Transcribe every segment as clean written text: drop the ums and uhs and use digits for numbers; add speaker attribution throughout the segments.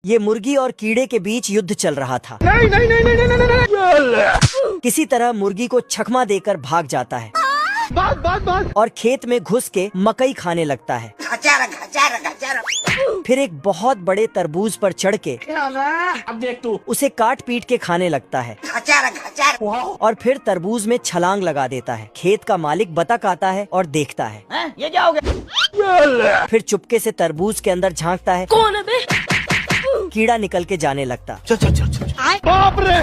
Speaker 1: ये मुर्गी और कीड़े के बीच युद्ध चल रहा था।
Speaker 2: नहीं नहीं नहीं नहीं नहीं नहीं।
Speaker 1: किसी तरह मुर्गी को छकमा देकर भाग जाता है
Speaker 2: बस।
Speaker 1: और खेत में घुस के मकई खाने लगता है। फिर एक बहुत बड़े तरबूज पर चढ़ के
Speaker 2: अब देख तू।
Speaker 1: उसे काट पीट के खाने लगता है और फिर तरबूज में छलांग लगा देता है। खेत का मालिक बतख आता है और देखता है।
Speaker 3: ये क्या हो गया?
Speaker 1: फिर चुपके से तरबूज के अंदर झांकता है।
Speaker 3: कौन है बे?
Speaker 1: कीड़ा निकल के जाने लगता।
Speaker 2: बाप रे।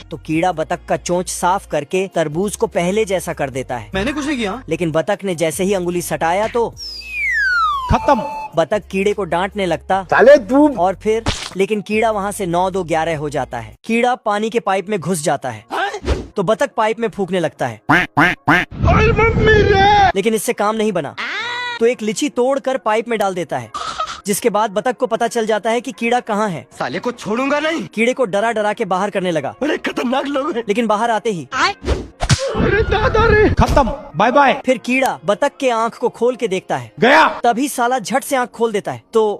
Speaker 1: तो कीड़ा बतख का चोंच साफ करके तरबूज को पहले जैसा कर देता है।
Speaker 2: मैंने कुछ नहीं किया।
Speaker 1: लेकिन बतख ने जैसे ही अंगुली सटाया तो
Speaker 2: खत्म।
Speaker 1: बतख कीड़े को डांटने लगता।
Speaker 2: साले तू।
Speaker 1: और फिर लेकिन कीड़ा वहाँ से 9-2-11 हो जाता है। कीड़ा पानी के पाइप में घुस जाता है तो बतख पाइप में फूकने लगता है। लेकिन इससे काम नहीं बना तो एक लीची तोड़ कर पाइप में डाल देता है, जिसके बाद बतख को पता चल जाता है कि कीड़ा कहाँ है।
Speaker 2: साले को छोड़ूंगा नहीं।
Speaker 1: कीड़े को डरा डरा के बाहर करने लगा।
Speaker 2: अरे खतरनाक लोग हैं।
Speaker 1: लेकिन बाहर आते ही
Speaker 2: अरे दादा रे। खत्म। Bye bye.
Speaker 1: फिर कीड़ा बतख के आँख को खोल के देखता है।
Speaker 2: गया।
Speaker 1: तभी साला झट से आँख खोल देता है तो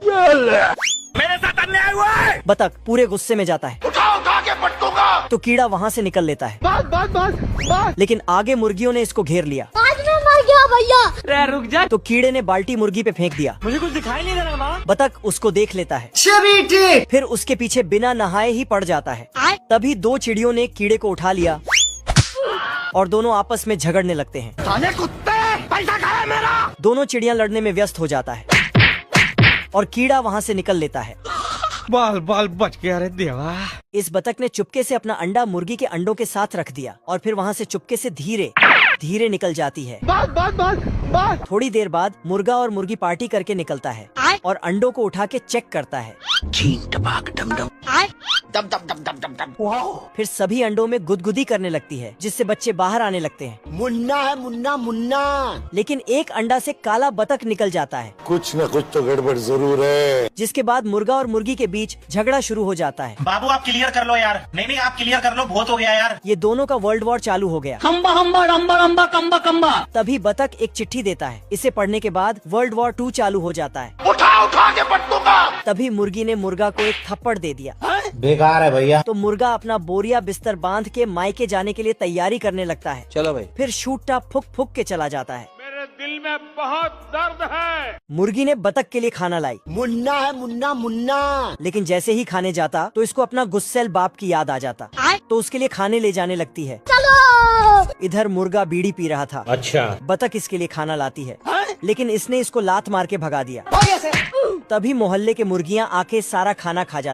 Speaker 2: मेरे साथ अन्याय हुआ है।
Speaker 1: बतख पूरे गुस्से में जाता है।
Speaker 2: उठा के पटकूंगा।
Speaker 1: तो कीड़ा वहाँ से निकल लेता है।
Speaker 2: बस।
Speaker 1: लेकिन आगे मुर्गियों ने इसको घेर लिया।
Speaker 3: आज मैं मर गया भैया।
Speaker 2: रुक जा।
Speaker 1: तो कीड़े ने बाल्टी मुर्गी पे फेंक दिया।
Speaker 2: मुझे कुछ दिखाई नहीं दे रहा माँ।
Speaker 1: बतख उसको देख लेता है। फिर उसके पीछे बिना नहाए ही पड़ जाता है। तभी 2 चिड़ियों ने कीड़े को उठा लिया और दोनों आपस में झगड़ने लगते हैं।
Speaker 2: साले कुत्ते, पैसा कहाँ है मेरा?
Speaker 1: दोनों चिड़िया लड़ने में व्यस्त हो जाता है और कीड़ा वहाँ से निकल लेता है।
Speaker 2: बाल बच गया रे देवा।
Speaker 1: इस बतख ने चुपके से अपना अंडा मुर्गी के अंडों के साथ रख दिया और फिर वहाँ से चुपके से धीरे धीरे निकल जाती है।
Speaker 2: बस।
Speaker 1: थोड़ी देर बाद मुर्गा और मुर्गी पार्टी करके निकलता है और अंडों को उठा के चेक करता है। फिर सभी अंडों में गुदगुदी करने लगती है, जिससे बच्चे बाहर आने लगते हैं।
Speaker 4: मुन्ना है मुन्ना।
Speaker 1: लेकिन एक अंडा से काला बतख निकल जाता है,
Speaker 4: कुछ न कुछ तो गड़बड़ जरूर है।
Speaker 1: जिसके बाद मुर्गा और मुर्गी के बीच झगड़ा शुरू हो जाता है।
Speaker 5: बाबू आप क्लियर कर लो यार। नहीं आप क्लियर कर लो, बहुत हो गया यार।
Speaker 1: ये दोनों का वर्ल्ड वॉर चालू हो गया।
Speaker 3: कम्बा।
Speaker 1: तभी बतख एक चिट्ठी देता है। इसे पढ़ने के बाद वर्ल्ड वॉर 2 चालू हो जाता है।
Speaker 2: उठा के पटकूंगा।
Speaker 1: तभी मुर्गी ने मुर्गा को एक थप्पड़ दे दिया।
Speaker 4: बेकार है भैया।
Speaker 1: तो मुर्गा अपना बोरिया बिस्तर बांध के मायके जाने के लिए तैयारी करने लगता है।
Speaker 4: चलो भाई।
Speaker 1: फिर शूटा फुक के चला जाता है।
Speaker 2: मेरे दिल में बहुत दर्द है।
Speaker 1: मुर्गी ने बतख के लिए खाना लाई,
Speaker 4: मुन्ना है मुन्ना।
Speaker 1: लेकिन जैसे ही खाने जाता तो इसको अपना गुस्सैल बाप की याद आ जाता तो उसके लिए खाने ले जाने लगती है। इधर मुर्गा बीड़ी पी रहा था।
Speaker 4: अच्छा।
Speaker 1: बतख इसके लिए खाना लाती है, लेकिन इसने इसको लात मार के भगा दिया। तभी मोहल्ले के मुर्गियाँ आके सारा खाना खा जाती।